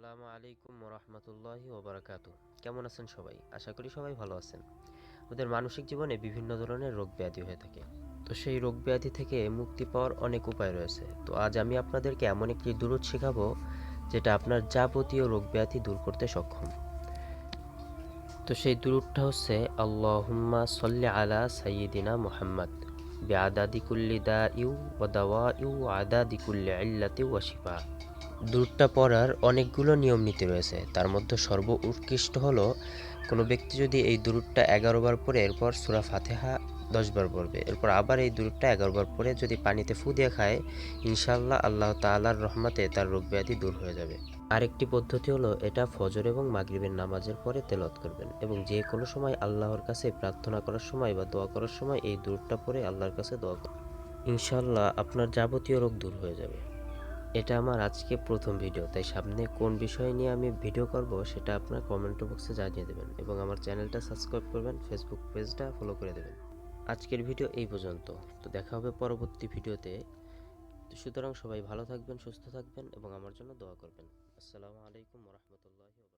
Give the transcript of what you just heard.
আসসালামু আলাইকুম ওরহমতুল্লাহি ওবারাকাতু। কেমন আছেন সবাই? আশা করি সবাই ভালো আছেন। ওদের মানসিক জীবনে বিভিন্ন ধরনের রোগ ব্যাধি হয়ে থাকে। তো সেই রোগ ব্যাধি থেকে মুক্তি পাওয়ার অনেক উপায় রয়েছে। তো আজ আমি আপনাদেরকে এমন একটি দুরূদ শেখাবো যেটা আপনার যাবতীয় রোগ ব্যাধি দূর করতে সক্ষম। তো সেই দুরূদটা হচ্ছে আল্লাহুম্মা সল্লি আলা সাইয়্যিদিনা মুহাম্মাদ বিআদাদি কুল্লি দাইউ ওয়া দাওয়াইউ ওয়া আদাদি কুল্লি ইল্লাতি ওয়া শিফা। দুরূদটা পড়ার অনেকগুলো নিয়ম নীতি রয়েছে। তার মধ্যে সর্বোৎকৃষ্ট হলো কোনো ব্যক্তি যদি এই দুরূদটা 11 বার পড়ে এরপর সূরা ফাতিহা 10 বার পড়বে। এরপর আবার এই দুরূদটা 11 বার পড়ে যদি পানিতে ফু দিয়ে খায়, ইনশাআল্লাহ আল্লাহ তাআলার রহমতে তার রোগ ব্যাধি দূর হয়ে যাবে। আরেকটি পদ্ধতি হলো এটা ফজর এবং মাগরিবের নামাজের পরে তেলাওয়াত করবেন এবং যে কোনো সময় আল্লাহর কাছে প্রার্থনা করার সময় বা দোয়া করার সময় এই দুরূদটা পড়ে আল্লাহর কাছে দোয়া করবেন। ইনশাআল্লাহ আপনার যাবতীয় রোগ দূর হয়ে যাবে। এটা আমার আজকে প্রথম ভিডিও, তাই সামনে কোন বিষয় নিয়ে আমি ভিডিও করব সেটা আপনার কমেন্ট বক্সে জানিয়ে দেবেন এবং আমার চ্যানেলটা সাবস্ক্রাইব করবেন, ফেসবুক পেজটা ফলো করে দেবেন। আজকের ভিডিও এই পর্যন্ত। তো দেখা হবে পরবর্তী ভিডিওতে। তো সুতরাং সবাই ভালো থাকবেন, সুস্থ থাকবেন এবং আমার জন্য দোয়া করবেন। আসসালামু আলাইকুম ওরহমতুল্লাহি ওয়া বারাকাতুহু।